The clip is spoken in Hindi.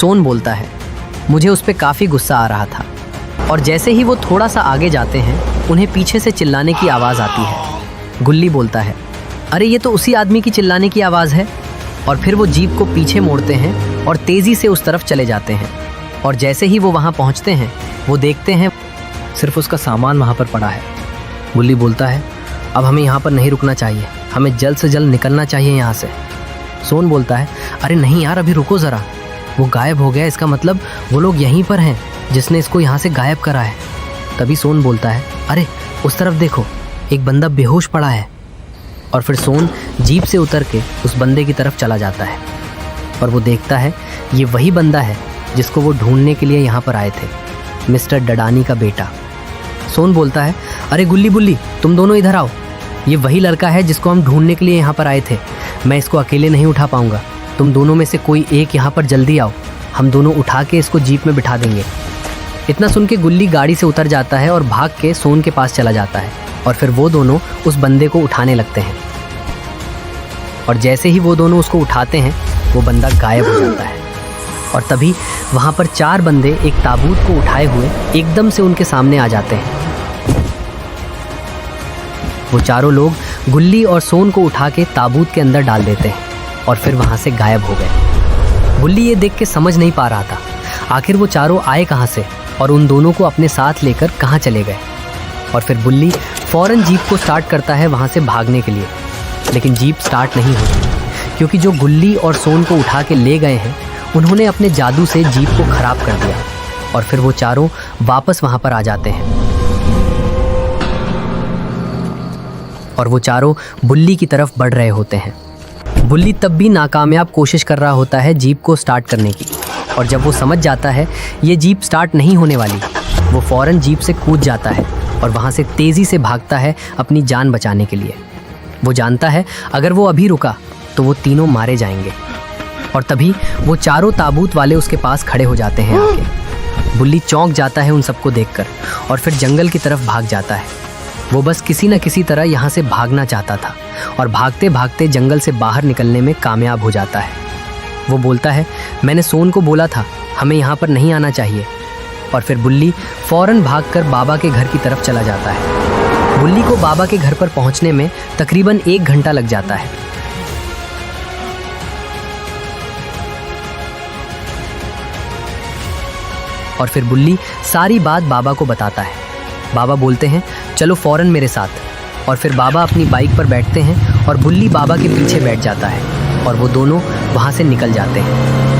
सोन बोलता है, मुझे उस पर काफ़ी गुस्सा आ रहा था और जैसे ही वो थोड़ा सा आगे जाते हैं उन्हें पीछे से चिल्लाने की आवाज़ आती है। गुल्ली बोलता है, अरे ये तो उसी आदमी की चिल्लाने की आवाज़ है। और फिर वो जीप को पीछे मोड़ते हैं और तेज़ी से उस तरफ चले जाते हैं। और जैसे ही वो वहाँ पहुँचते हैं वो देखते हैं सिर्फ उसका सामान वहाँ पर पड़ा है। गुल्ली बोलता है, अब हमें यहाँ पर नहीं रुकना चाहिए, हमें जल्द से जल्द निकलना चाहिए यहाँ से। सोन बोलता है, अरे नहीं यार, अभी रुको ज़रा, वो गायब हो गया, इसका मतलब वो लोग यहीं पर हैं जिसने इसको यहाँ से गायब करा है। तभी सोन बोलता है, अरे उस तरफ देखो, एक बंदा बेहोश पड़ा है। और फिर सोन जीप से उतर के उस बंदे की तरफ चला जाता है और वो देखता है ये वही बंदा है जिसको वो ढूंढने के लिए यहाँ पर आए थे, मिस्टर डडानी का बेटा। सोन बोलता है, अरे गुल्ली बुल्ली, तुम दोनों इधर आओ, ये वही लड़का है जिसको हम ढूंढने के लिए यहाँ पर आए थे। मैं इसको अकेले नहीं उठा पाऊँगा, तुम दोनों में से कोई एक यहाँ पर जल्दी आओ, हम दोनों उठा के इसको जीप में बिठा देंगे। इतना सुन के गुल्ली गाड़ी से उतर जाता है और भाग के सोन के पास चला जाता है और फिर वो दोनों उस बंदे को उठाने लगते हैं। और जैसे ही वो दोनों उसको उठाते हैं वो बंदा गायब हो जाता है। और तभी वहाँ पर 4 बंदे एक ताबूत को उठाए हुए एकदम से उनके सामने आ जाते हैं। वो चारों लोग गुल्ली और सोन को उठा के ताबूत के अंदर डाल देते हैं और फिर वहाँ से गायब हो गए। गुल्ली ये देख के समझ नहीं पा रहा था आखिर वो चारों आए कहाँ से और उन दोनों को अपने साथ लेकर कहाँ चले गए। और फिर गुल्ली फौरन जीप को स्टार्ट करता है वहाँ से भागने के लिए, लेकिन जीप स्टार्ट नहीं होती क्योंकि जो गुल्ली और सोन को उठा के ले गए हैं उन्होंने अपने जादू से जीप को खराब कर दिया। और फिर वो चारों वापस वहाँ पर आ जाते हैं और वो चारों बुल्ली की तरफ बढ़ रहे होते हैं। बुल्ली तब भी नाकामयाब कोशिश कर रहा होता है जीप को स्टार्ट करने की, और जब वो समझ जाता है ये जीप स्टार्ट नहीं होने वाली, वो फौरन जीप से कूद जाता है और वहाँ से तेज़ी से भागता है अपनी जान बचाने के लिए। वो जानता है अगर वो अभी रुका तो वो तीनों मारे जाएंगे। और तभी वो चारों ताबूत वाले उसके पास खड़े हो जाते हैं आके। बुल्ली चौंक जाता है उन सबको देखकर और फिर जंगल की तरफ भाग जाता है। वो बस किसी न किसी तरह यहाँ से भागना चाहता था और भागते भागते जंगल से बाहर निकलने में कामयाब हो जाता है। वो बोलता है, मैंने सोन को बोला था हमें यहाँ पर नहीं आना चाहिए। और फिर बुल्ली फौरन भागकर बाबा के घर की तरफ चला जाता है। बुल्ली को बाबा के घर पर पहुँचने में तकरीबन 1 घंटा लग जाता है। और फिर बुल्ली सारी बात बाबा को बताता है। बाबा बोलते हैं, चलो फौरन मेरे साथ। और फिर बाबा अपनी बाइक पर बैठते हैं और बुल्ली बाबा के पीछे बैठ जाता है और वो दोनों वहाँ से निकल जाते हैं।